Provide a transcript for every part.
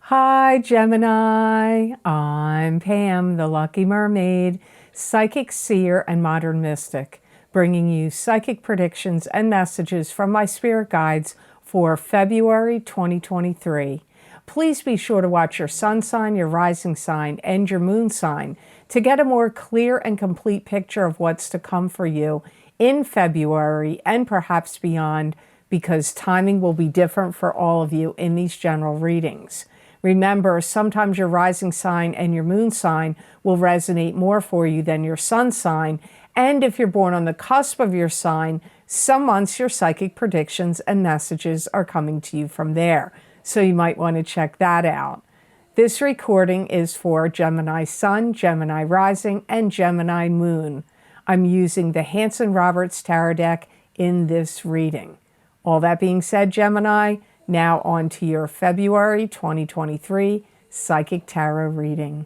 Hi, Gemini. I'm Pam, the Lucky Mermaid, psychic seer and modern mystic, bringing you psychic predictions and messages from my spirit guides for February 2023. Please be sure to watch your sun sign, your rising sign, and your moon sign to get a more clear and complete picture of what's to come for you in February and perhaps beyond, because timing will be different for all of you in these general readings. Remember, sometimes your rising sign and your moon sign will resonate more for you than your sun sign. And if you're born on the cusp of your sign, some months your psychic predictions and messages are coming to you from there. So you might want to check that out. This recording is for Gemini Sun, Gemini Rising, and Gemini Moon. I'm using the Hanson-Roberts Tarot deck in this reading. All that being said, Gemini, now on to your February 2023 Psychic Tarot reading.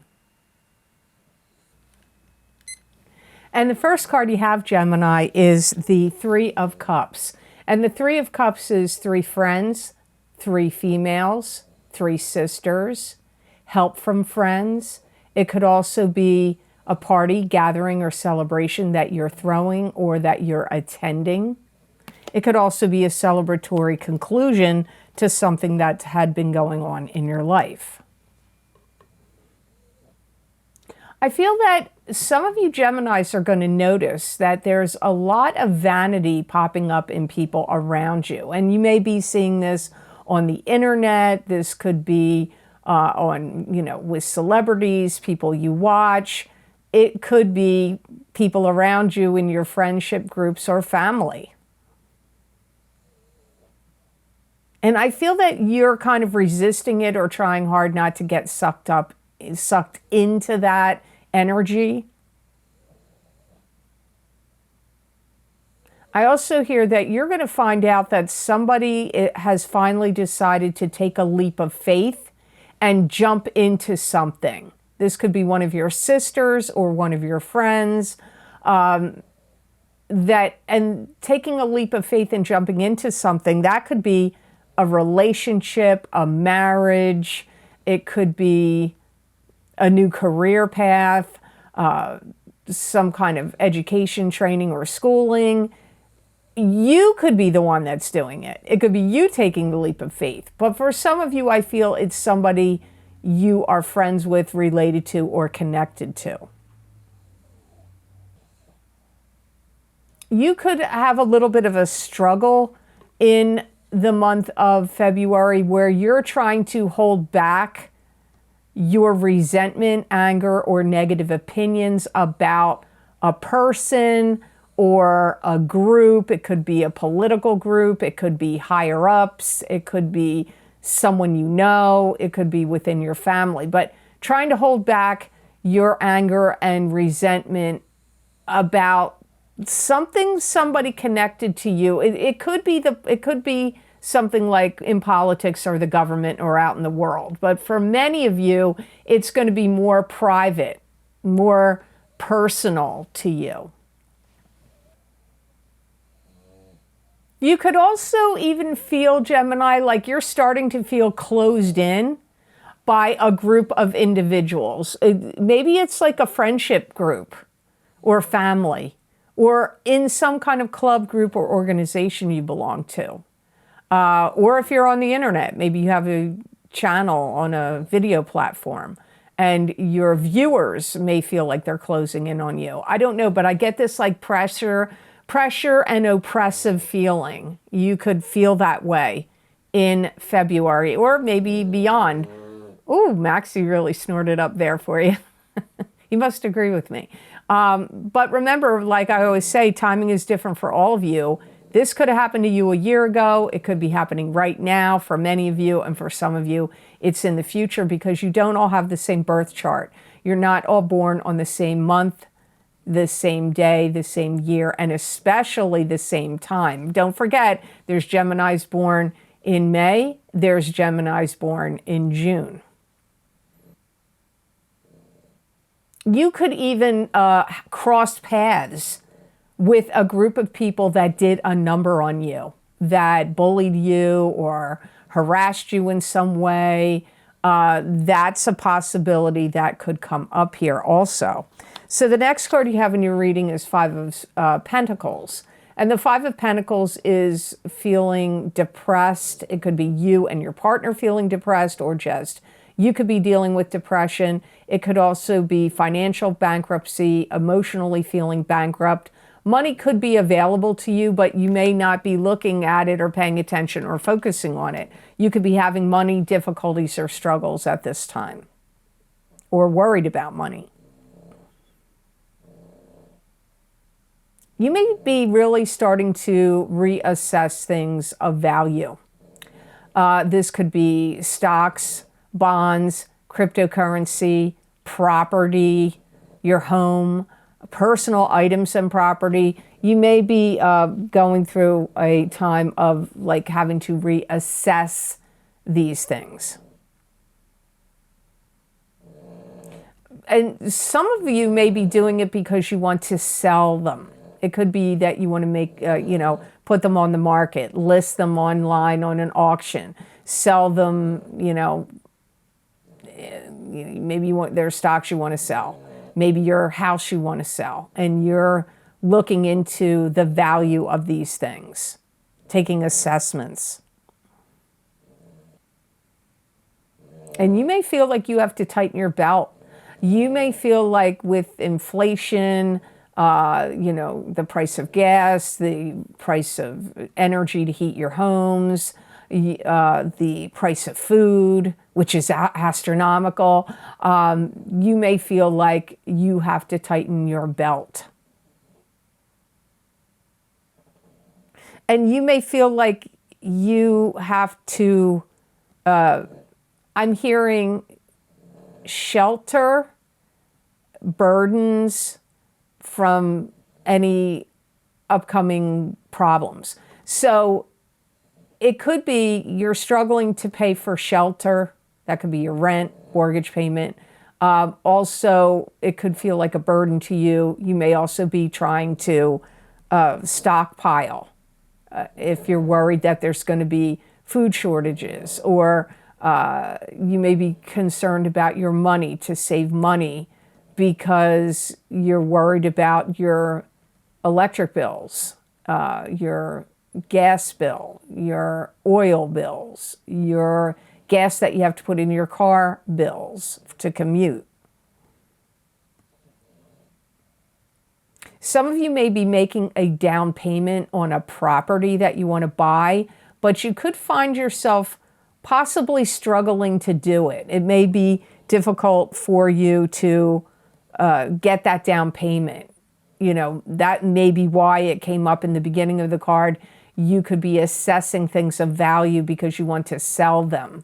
And the first card you have, Gemini, is the Three of Cups. And the Three of Cups is three friends, three females, three sisters, help from friends. It could also be a party, gathering, or celebration that you're throwing or that you're attending. It could also be a celebratory conclusion to something that had been going on in your life. I feel that some of you Geminis are going to notice that there's a lot of vanity popping up in people around you. And you may be seeing this on the internet. This could be with celebrities, people you watch. It could be people around you in your friendship groups or family. And I feel that you're kind of resisting it or trying hard not to get sucked into that energy. I also hear that you're going to find out that somebody has finally decided to take a leap of faith and jump into something. This could be one of your sisters or one of your friends. And taking a leap of faith and jumping into something, that could be a relationship, a marriage. It could be a new career path, some kind of education, training, or schooling. You could be the one that's doing it. It could be you taking the leap of faith. But for some of you, I feel it's somebody you are friends with, related to, or connected to. You could have a little bit of a struggle in the month of February where you're trying to hold back your resentment, anger, or negative opinions about a person or a group. It could be a political group. It could be higher ups. It could be someone you know. It could be within your family. But trying to hold back your anger and resentment about somebody connected to you. It could be something like in politics or the government or out in the world. But for many of you, it's going to be more private, more personal to you. You could also even feel, Gemini, like you're starting to feel closed in by a group of individuals. Maybe it's like a friendship group or family, or in some kind of club, group, or organization you belong to. Or if you're on the internet, maybe you have a channel on a video platform and your viewers may feel like they're closing in on you. I don't know, but I get this like pressure and oppressive feeling. You could feel that way in February or maybe beyond. Ooh, Maxie really snorted up there for you. You must agree with me. But remember, like I always say, timing is different for all of you. This could have happened to you a year ago. It could be happening right now for many of you. And for some of you, it's in the future because you don't all have the same birth chart. You're not all born on the same month, the same day, the same year, and especially the same time. Don't forget, there's Geminis born in May. There's Geminis born in June. You could even cross paths with a group of people that did a number on you, that bullied you or harassed you in some way, That's a possibility that could come up here also. So the next card you have in your reading is Five of Pentacles. And the Five of Pentacles is feeling depressed. It could be you and your partner feeling depressed, or just you could be dealing with depression. It could also be financial bankruptcy, emotionally feeling bankrupt. Money could be available to you, but you may not be looking at it or paying attention or focusing on it. You could be having money difficulties or struggles at this time, or worried about money. You may be really starting to reassess things of value. This could be stocks, bonds, cryptocurrency, property, your home, personal items and property. You may be going through a time of like having to reassess these things. And some of you may be doing it because you want to sell them. It could be that you want to make, put them on the market, list them online on an auction, sell them, maybe you want their stocks you want to sell. Maybe your house you want to sell, and you're looking into the value of these things, taking assessments. And you may feel like you have to tighten your belt. You may feel like with inflation, the price of gas, the price of energy to heat your homes, the price of food, which is astronomical, you may feel like you have to tighten your belt. And you may feel like you have to, I'm hearing shelter, burdens from any upcoming problems. So it could be you're struggling to pay for shelter. That could be your rent, mortgage payment. Also, it could feel like a burden to you. You may also be trying to stockpile if you're worried that there's going to be food shortages, or you may be concerned about your money, to save money because you're worried about your electric bills, your gas bill, your oil bills, your gas that you have to put in your car bills to commute. Some of you may be making a down payment on a property that you want to buy, but you could find yourself possibly struggling to do it. It may be difficult for you to get that down payment. That may be why it came up in the beginning of the card. You could be assessing things of value because you want to sell them.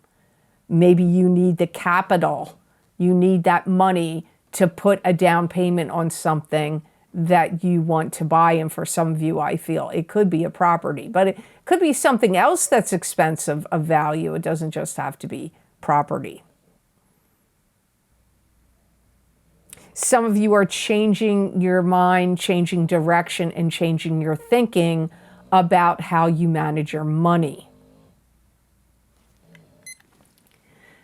Maybe you need the capital. You need that money to put a down payment on something that you want to buy. And for some of you, I feel it could be a property, but it could be something else that's expensive of value. It doesn't just have to be property. Some of you are changing your mind, changing direction, and changing your thinking about how you manage your money.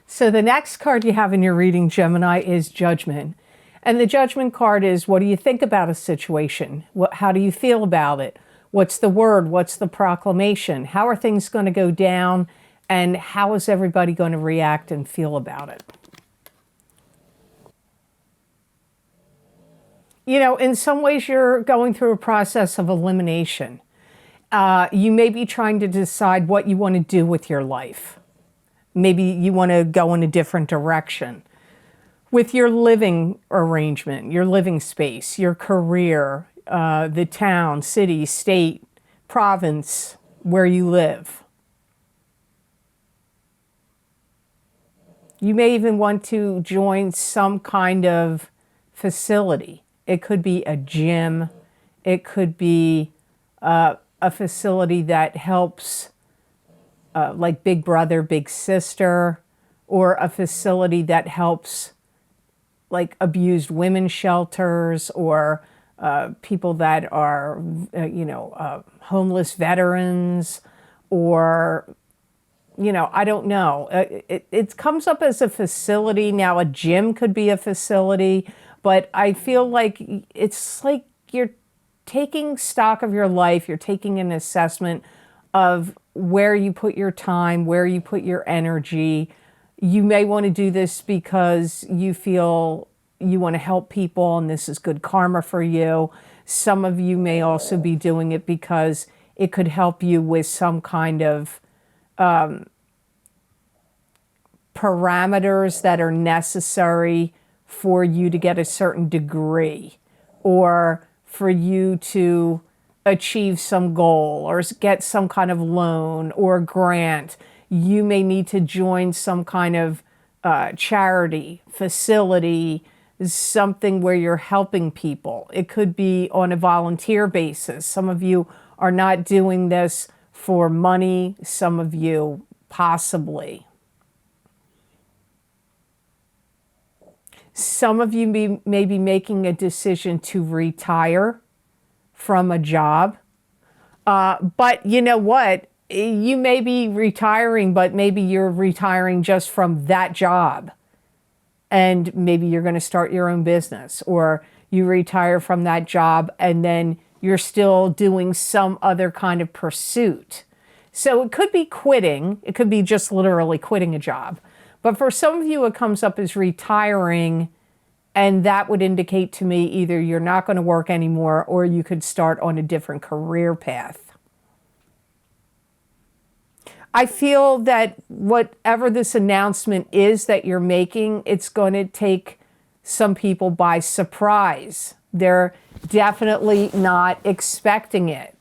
So the next card you have in your reading, Gemini, is Judgment. And the Judgment card is, what do you think about a situation? How do you feel about it? What's the word? What's the proclamation? How are things going to go down? And how is everybody going to react and feel about it? In some ways, you're going through a process of elimination. You may be trying to decide what you want to do with your life. Maybe you want to go in a different direction with your living arrangement, your living space, your career, the town, city, state, province where you live. You may even want to join some kind of facility. It could be a gym. It could be a facility that helps, like Big Brother, Big Sister, or a facility that helps, like abused women's shelters, or people that are, homeless veterans, or I don't know. It comes up as a facility. Now, a gym could be a facility, but I feel like it's like you're taking stock of your life. You're taking an assessment of where you put your time, where you put your energy. You may want to do this because you feel you want to help people and this is good karma for you. Some of you may also be doing it because it could help you with some kind of parameters that are necessary for you to get a certain degree, or for you to achieve some goal or get some kind of loan or grant. You may need to join some kind of charity, facility, something where you're helping people. It could be on a volunteer basis. Some of you are not doing this for money, some of you possibly. Some of you may be making a decision to retire from a job. But you know what? You may be retiring, but maybe you're retiring just from that job. And maybe you're going to start your own business, or you retire from that job and then you're still doing some other kind of pursuit. So it could be quitting. It could be just literally quitting a job. But for some of you, it comes up as retiring, and that would indicate to me either you're not going to work anymore or you could start on a different career path. I feel that whatever this announcement is that you're making, it's going to take some people by surprise. They're definitely not expecting it.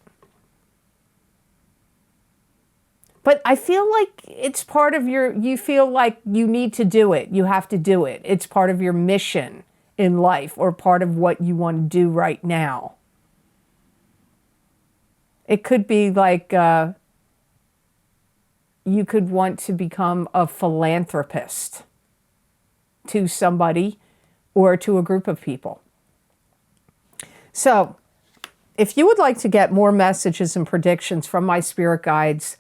But I feel like it's part of you feel like you need to do it. You have to do it. It's part of your mission in life, or part of what you want to do right now. It could be like you could want to become a philanthropist to somebody or to a group of people. So, if you would like to get more messages and predictions from my spirit guides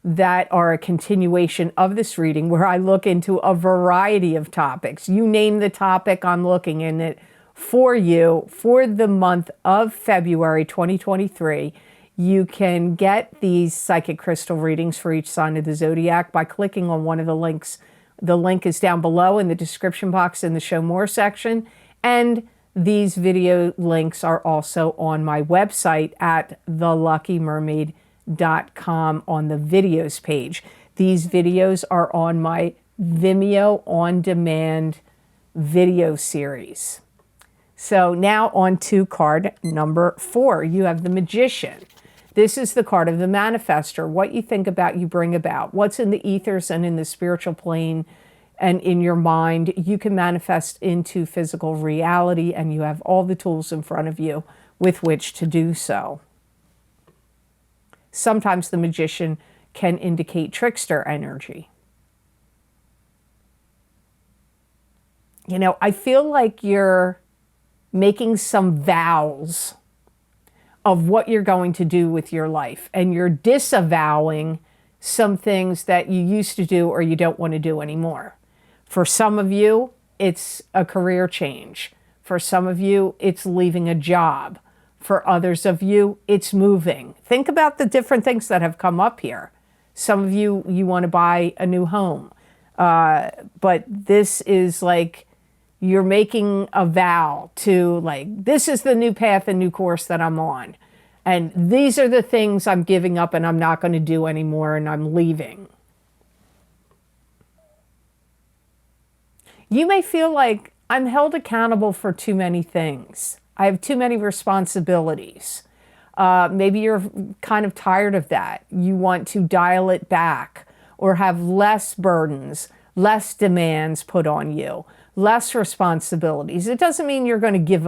that are a continuation of this reading, where I look into a variety of topics. You name the topic, I'm looking in it for you for the month of February 2023. You can get these psychic crystal readings for each sign of the zodiac by clicking on one of the links. The link is down below in the description box in the Show More section. And these video links are also on my website at theluckymermaid.com on the videos page. These videos are on my Vimeo on demand video series. So now on to card number 4. You have the Magician. This is the card of the manifester. What you think about, you bring about. What's in the ethers and in the spiritual plane and in your mind, you can manifest into physical reality, and you have all the tools in front of you with which to do so. Sometimes the Magician can indicate trickster energy. You know, I feel like you're making some vows of what you're going to do with your life, and you're disavowing some things that you used to do or you don't want to do anymore. For some of you, it's a career change. For some of you, it's leaving a job. For others of you, it's moving. Think about the different things that have come up here. Some of you, you want to buy a new home. But this is like you're making a vow to, like, this is the new path and new course that I'm on. And these are the things I'm giving up and I'm not going to do anymore, and I'm leaving. You may feel like I'm held accountable for too many things. I have too many responsibilities. Maybe you're kind of tired of that. You want to dial it back, or have less burdens, less demands put on you, less responsibilities. It doesn't mean you're going to give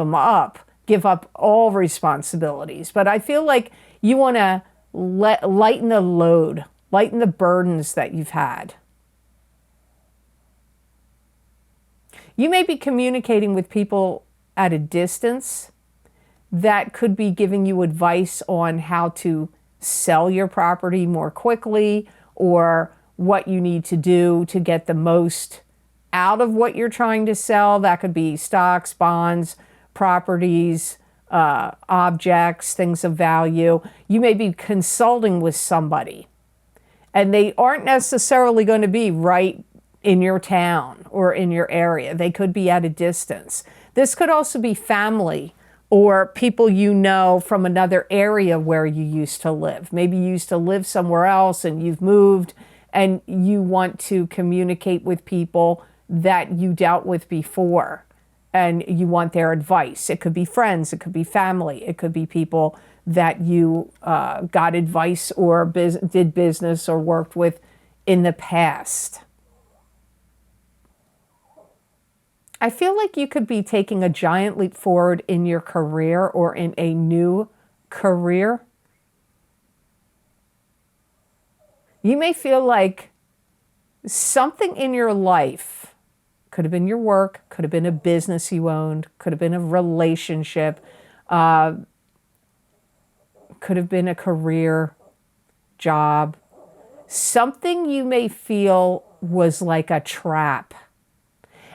up all responsibilities, but I feel like you want to lighten the load, lighten the burdens that you've had. You may be communicating with people at a distance that could be giving you advice on how to sell your property more quickly, or what you need to do to get the most out of what you're trying to sell. That could be stocks, bonds, properties, objects, things of value. You may be consulting with somebody, and they aren't necessarily going to be right in your town or in your area. They could be at a distance. This could also be family or people you know from another area where you used to live. Maybe you used to live somewhere else and you've moved, and you want to communicate with people that you dealt with before, and you want their advice. It could be friends, it could be family, it could be people that you got advice or did business or worked with in the past. I feel like you could be taking a giant leap forward in your career or in a new career. You may feel like something in your life, could have been your work, could have been a business you owned, could have been a relationship, could have been a career, job. Something you may feel was like a trap.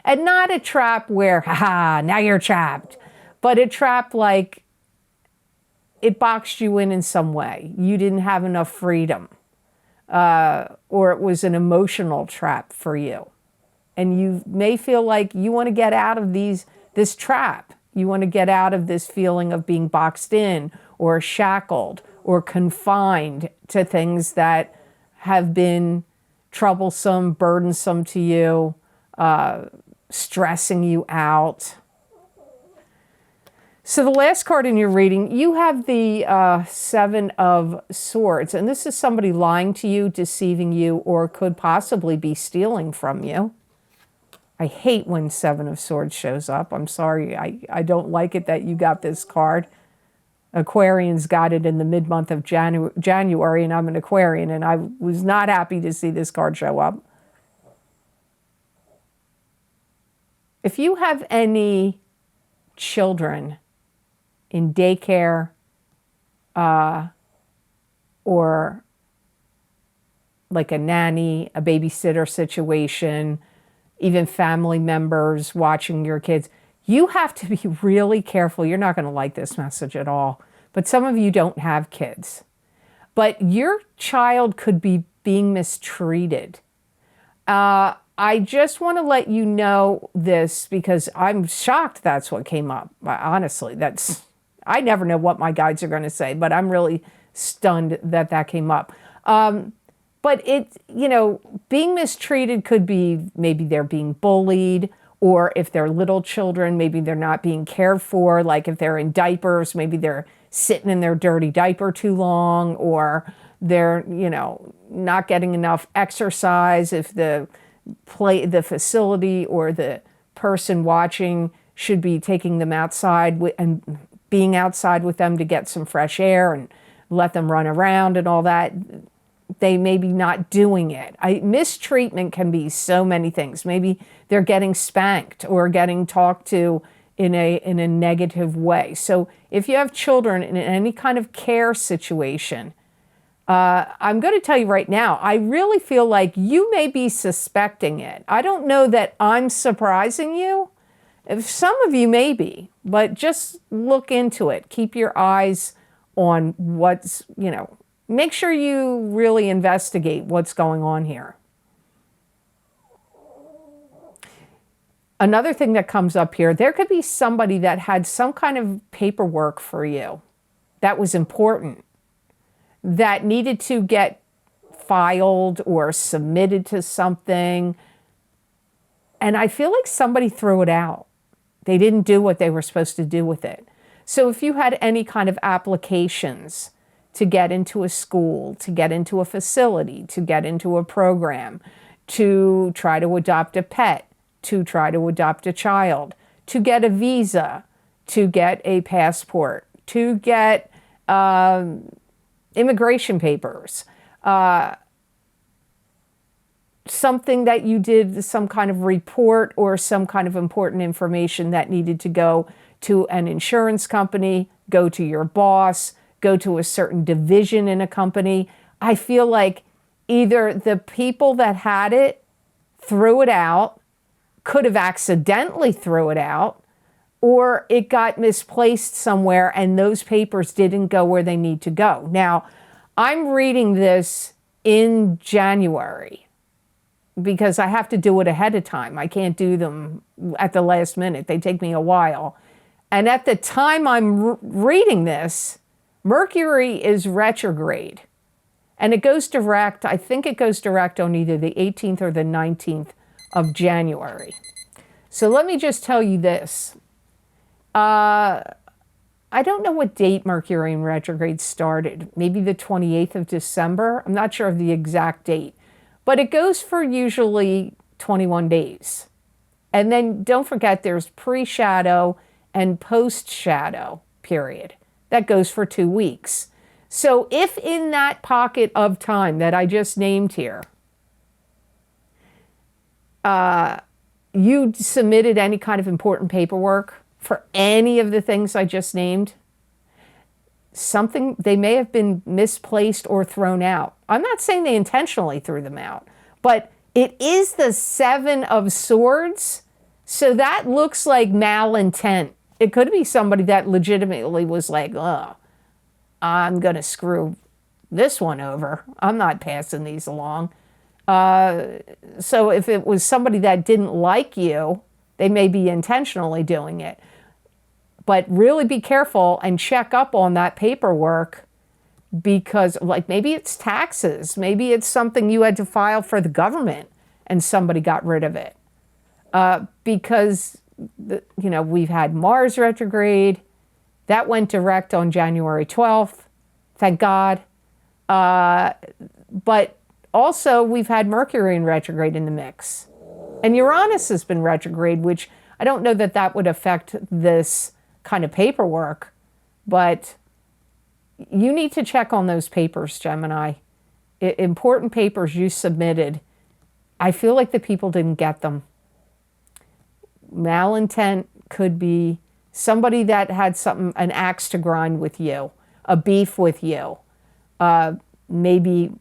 And not a trap where, haha, now you're trapped, but a trap like it boxed you in some way. You didn't have enough freedom, or it was an emotional trap for you. And you may feel like you want to get out of this trap. You want to get out of this feeling of being boxed in or shackled or confined to things that have been troublesome, burdensome to you, stressing you out. So the last card in your reading, you have the Seven of Swords. And this is somebody lying to you, deceiving you, or could possibly be stealing from you. I hate when Seven of Swords shows up. I'm sorry. I don't like it that you got this card. Aquarians got it in the mid-month of January, and I'm an Aquarian, and I was not happy to see this card show up. If you have any children in daycare or like a nanny, a babysitter situation, even family members watching your kids, you have to be really careful. You're not going to like this message at all, but some of you don't have kids. But your child could be being mistreated. I just want to let you know this because I'm shocked that's what came up. Honestly, I never know what my guides are going to say, but I'm really stunned that came up. But being mistreated could be maybe they're being bullied, or if they're little children, maybe they're not being cared for. Like if they're in diapers, maybe they're sitting in their dirty diaper too long, or they're, not getting enough exercise. If the facility or the person watching should be taking them outside and being outside with them to get some fresh air and let them run around and all that, they may be not doing it. Mistreatment can be so many things. Maybe they're getting spanked or getting talked to in a negative way. So if you have children in any kind of care situation, I'm going to tell you right now, I really feel like you may be suspecting it. I don't know that I'm surprising you. Some of you may be, but just look into it. Keep your eyes on what's, make sure you really investigate what's going on here. Another thing that comes up here, there could be somebody that had some kind of paperwork for you that was important, that needed to get filed or submitted to something. And I feel like somebody threw it out. They didn't do what they were supposed to do with it. So if you had any kind of applications to get into a school, to get into a facility, to get into a program, to try to adopt a pet, to try to adopt a child, to get a visa, to get a passport, to get immigration papers, something that you did, some kind of report or some kind of important information that needed to go to an insurance company, go to your boss, go to a certain division in a company. I feel like either the people that had it threw it out, could have accidentally threw it out, or it got misplaced somewhere and those papers didn't go where they need to go. Now, I'm reading this in January because I have to do it ahead of time. I can't do them at the last minute. They take me a while. And at the time I'm reading this, Mercury is retrograde. And it goes direct, I think it goes direct on either the 18th or the 19th of January. So let me just tell you this. I don't know what date Mercury in retrograde started. Maybe the 28th of December. I'm not sure of the exact date. But it goes for usually 21 days. And then don't forget there's pre-shadow and post-shadow period. That goes for 2 weeks. So if in that pocket of time that I just named here, you submitted any kind of important paperwork for any of the things I just named, they may have been misplaced or thrown out. I'm not saying they intentionally threw them out, but it is the Seven of Swords. So that looks like malintent. It could be somebody that legitimately was like, oh, I'm going to screw this one over. I'm not passing these along. So if it was somebody that didn't like you, they may be intentionally doing it. But really be careful and check up on that paperwork because, like, maybe it's taxes. Maybe it's something you had to file for the government and somebody got rid of it. Because, we've had Mars retrograde. That went direct on January 12th. Thank God. But also, we've had Mercury in retrograde in the mix. And Uranus has been retrograde, which I don't know that that would affect this kind of paperwork, but you need to check on those papers, Gemini. Important papers you submitted. I feel like the people didn't get them. Malintent could be somebody that had an axe to grind with you, a beef with you, maybe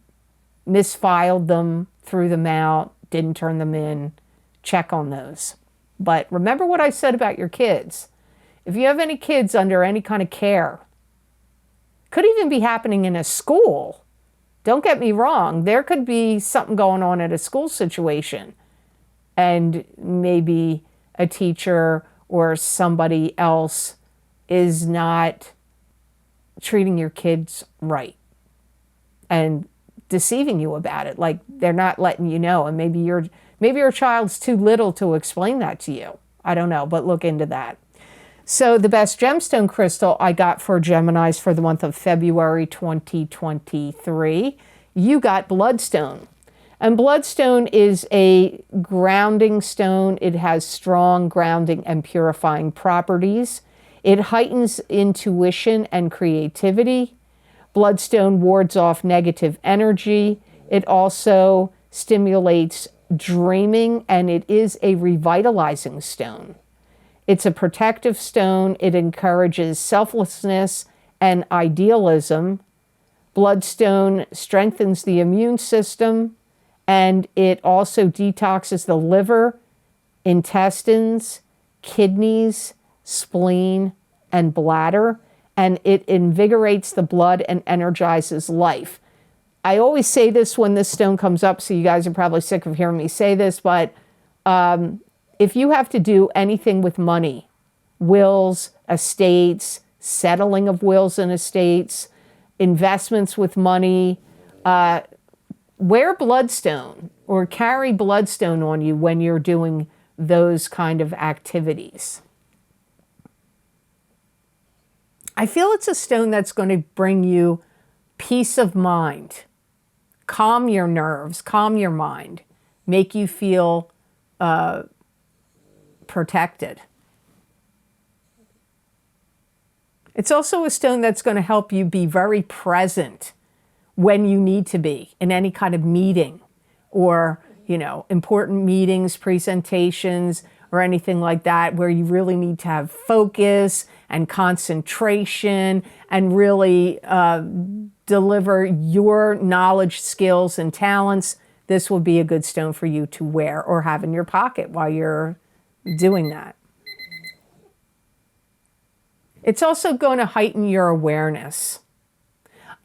misfiled them, threw them out, didn't turn them in. Check on those. But remember what I said about your kids. If you have any kids under any kind of care, could even be happening in a school. Don't get me wrong. There could be something going on at a school situation. And maybe a teacher or somebody else is not treating your kids right and deceiving you about it. Like they're not letting you know. And maybe your child's too little to explain that to you. I don't know, but look into that. So the best gemstone crystal I got for Geminis for the month of February 2023, you got Bloodstone. And Bloodstone is a grounding stone. It has strong grounding and purifying properties. It heightens intuition and creativity. Bloodstone wards off negative energy. It also stimulates dreaming, and it is a revitalizing stone. It's a protective stone. It encourages selflessness and idealism. Bloodstone strengthens the immune system, and it also detoxes the liver, intestines, kidneys, spleen, and bladder, and it invigorates the blood and energizes life. I always say this when this stone comes up, so you guys are probably sick of hearing me say this, but if you have to do anything with money, wills, estates, settling of wills and estates, investments with money, wear Bloodstone or carry Bloodstone on you when you're doing those kind of activities. I feel it's a stone that's going to bring you peace of mind, calm your nerves, calm your mind, make you feel protected. It's also a stone that's going to help you be very present when you need to be in any kind of meeting or, important meetings, presentations, or anything like that, where you really need to have focus and concentration and really deliver your knowledge, skills, and talents, this will be a good stone for you to wear or have in your pocket while you're doing that. It's also going to heighten your awareness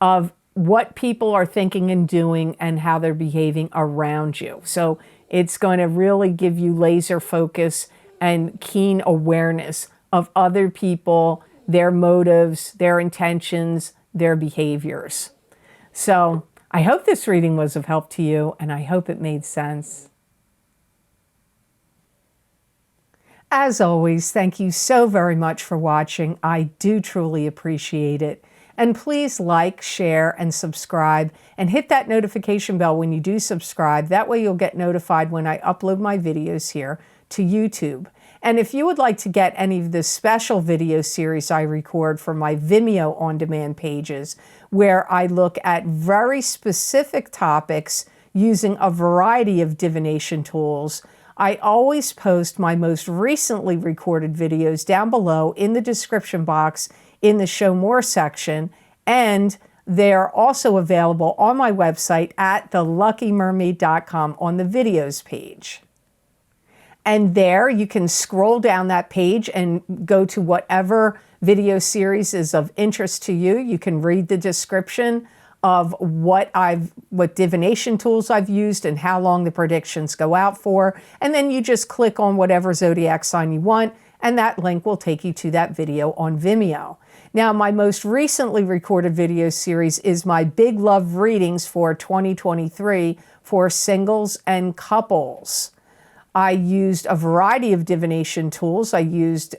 of what people are thinking and doing and how they're behaving around you. So it's going to really give you laser focus and keen awareness of other people, their motives, their intentions, their behaviors. So I hope this reading was of help to you, and I hope it made sense. As always, thank you so very much for watching. I do truly appreciate it. And please like, share, and subscribe, and hit that notification bell when you do subscribe. That way you'll get notified when I upload my videos here to YouTube. And if you would like to get any of the special video series I record for my Vimeo on-demand pages, where I look at very specific topics using a variety of divination tools, I always post my most recently recorded videos down below in the description box in the Show More section, and they're also available on my website at theluckymermaid.com on the videos page. And there you can scroll down that page and go to whatever video series is of interest to you. You can read the description of what divination tools I've used and how long the predictions go out for. And then you just click on whatever zodiac sign you want, and that link will take you to that video on Vimeo. Now, my most recently recorded video series is my Big Love readings for 2023 for singles and couples. I used a variety of divination tools. I used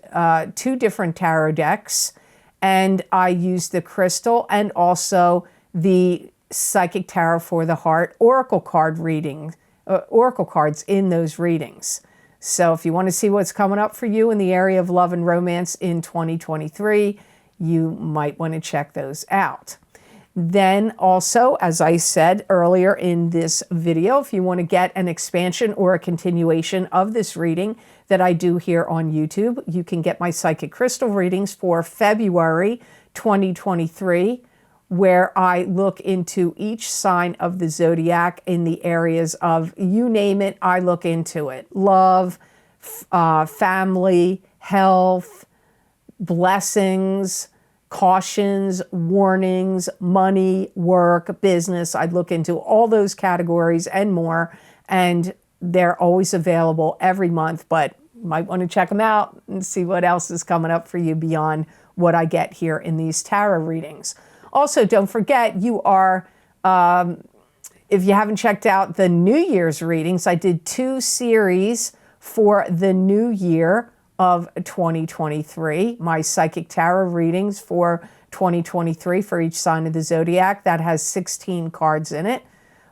2 different tarot decks, and I used the crystal and also the Psychic Tarot for the Heart Oracle card reading, Oracle cards in those readings. So if you want to see what's coming up for you in the area of love and romance in 2023, you might want to check those out. Then also, as I said earlier in this video, if you want to get an expansion or a continuation of this reading that I do here on YouTube, you can get my Psychic Crystal readings for February 2023, where I look into each sign of the zodiac in the areas of, you name it, I look into it. Love, family, health, blessings, cautions, warnings, money, work, business. I look into all those categories and more, and they're always available every month, but you might want to check them out and see what else is coming up for you beyond what I get here in these tarot readings. Also, don't forget, you are, if you haven't checked out the New Year's readings, I did 2 series for the new year of 2023. My Psychic Tarot readings for 2023 for each sign of the zodiac. That has 16 cards in it.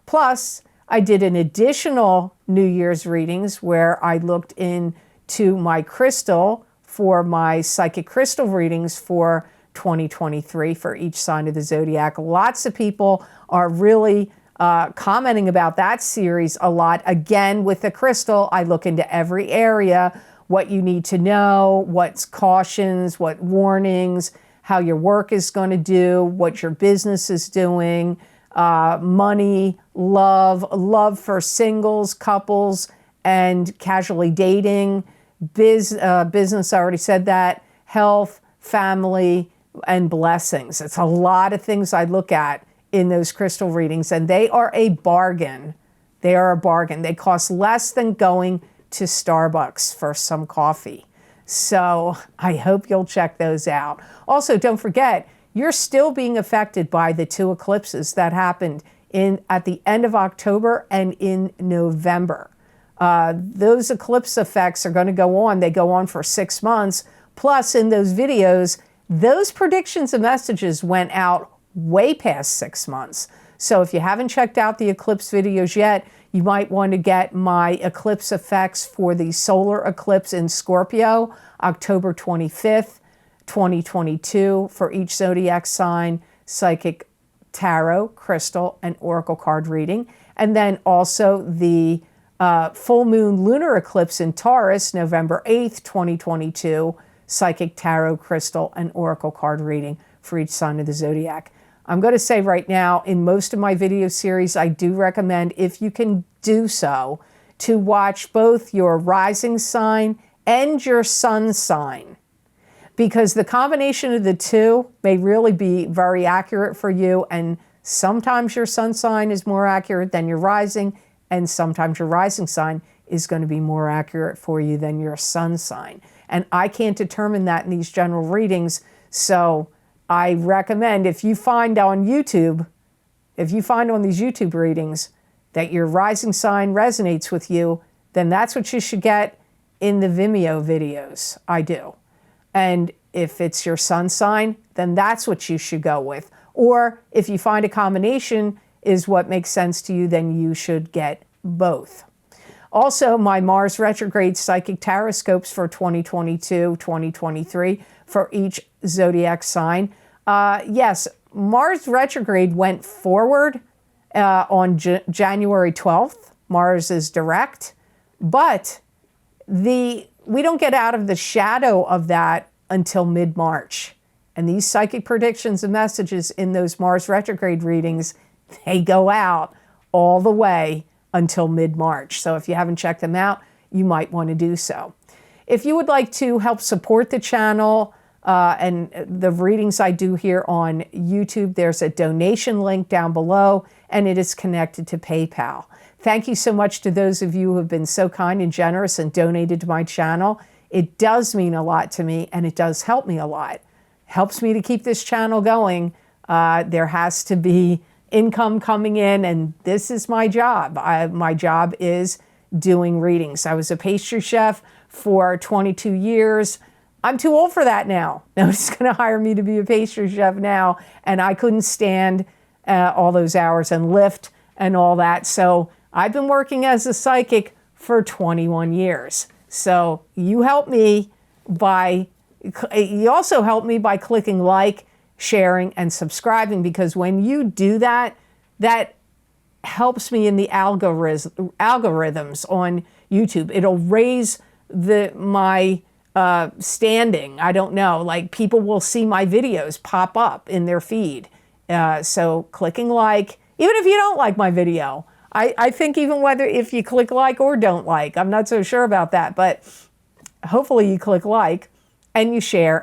Plus, I did an additional New Year's readings where I looked into my crystal for my Psychic Crystal readings for 2023 for each sign of the zodiac. Lots of people are really commenting about that series a lot. Again, with the crystal, I look into every area, what you need to know, what's cautions, what warnings, how your work is going to do, what your business is doing, money, love for singles, couples, and casually dating, business, I already said that, health, family, and blessings. It's a lot of things I look at in those crystal readings, and they are a bargain. They are a bargain. They cost less than going to Starbucks for some coffee. So I hope you'll check those out. Also, don't forget, you're still being affected by the 2 eclipses that happened at the end of October and in November. Those eclipse effects are going to go on. They go on for 6 months. Plus, in those videos, those predictions and messages went out way past 6 months. So if you haven't checked out the eclipse videos yet, you might want to get my eclipse effects for the solar eclipse in Scorpio, October 25th, 2022, for each zodiac sign, Psychic Tarot, Crystal, and Oracle card reading. And then also the full moon lunar eclipse in Taurus, November 8th, 2022, psychic tarot, crystal, and oracle card reading for each sign of the zodiac. I'm going to say right now, in most of my video series, I do recommend, if you can do so, to watch both your rising sign and your sun sign, because the combination of the two may really be very accurate for you, and sometimes your sun sign is more accurate than your rising, and sometimes your rising sign is going to be more accurate for you than your sun sign. And I can't determine that in these general readings, so I recommend, if you find on YouTube, if you find on these YouTube readings that your rising sign resonates with you, then that's what you should get in the Vimeo videos. I do. And if it's your sun sign, then that's what you should go with. Or if you find a combination is what makes sense to you, then you should get both. Also, my Mars retrograde psychic taroscopes for 2022-2023 for each zodiac sign. Yes, Mars retrograde went forward on January 12th. Mars is direct, but we don't get out of the shadow of that until mid-March. And these psychic predictions and messages in those Mars retrograde readings, they go out all the way until mid-March. So if you haven't checked them out, you might want to do so. If you would like to help support the channel and the readings I do here on YouTube, there's a donation link down below, and it is connected to PayPal. Thank you so much to those of you who have been so kind and generous and donated to my channel. It does mean a lot to me, and it does help me a lot. Helps me to keep this channel going. There has to be income coming in, and this is my job. My job is doing readings. I was a pastry chef for 22 years. I'm too old for that now. Nobody's going to hire me to be a pastry chef now, and I couldn't stand all those hours and lift and all that. So I've been working as a psychic for 21 years. So you help me you also help me by clicking like, sharing, and subscribing, because when you do that, that helps me in the algorithms on YouTube. It'll raise my standing. I don't know, like people will see my videos pop up in their feed. So clicking like, even if you don't like my video, I think even if you click like or don't like, I'm not so sure about that, but hopefully you click like and you share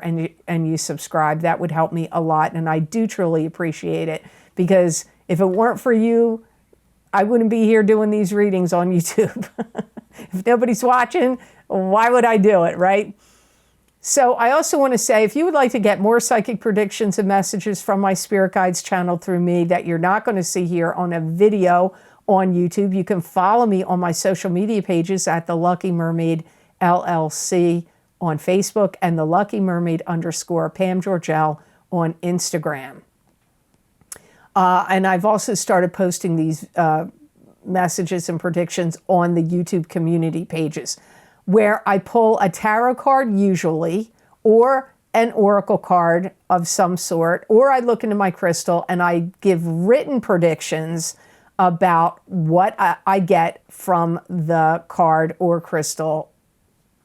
and you subscribe. That would help me a lot, and I do truly appreciate it, because if it weren't for you, I wouldn't be here doing these readings on YouTube. If nobody's watching, why would I do it, right? So I also want to say, if you would like to get more psychic predictions and messages from my Spirit Guides channel through me that you're not going to see here on a video on YouTube, you can follow me on my social media pages at the Lucky Mermaid LLC on Facebook and the Lucky Mermaid _ Pam Georgel on Instagram. And I've also started posting these messages and predictions on the YouTube community pages, where I pull a tarot card usually, or an oracle card of some sort, or I look into my crystal and I give written predictions about what I get from the card or crystal,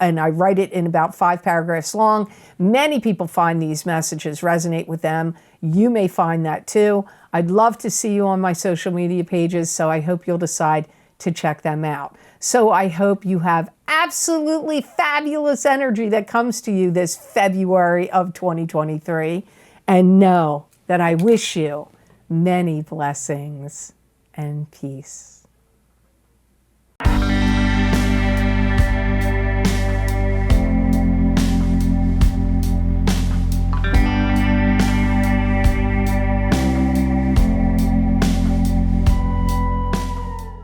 and I write it in about 5 paragraphs long. Many people find these messages resonate with them. You may find that too. I'd love to see you on my social media pages, so I hope you'll decide to check them out. So I hope you have absolutely fabulous energy that comes to you this February of 2023, and know that I wish you many blessings and peace.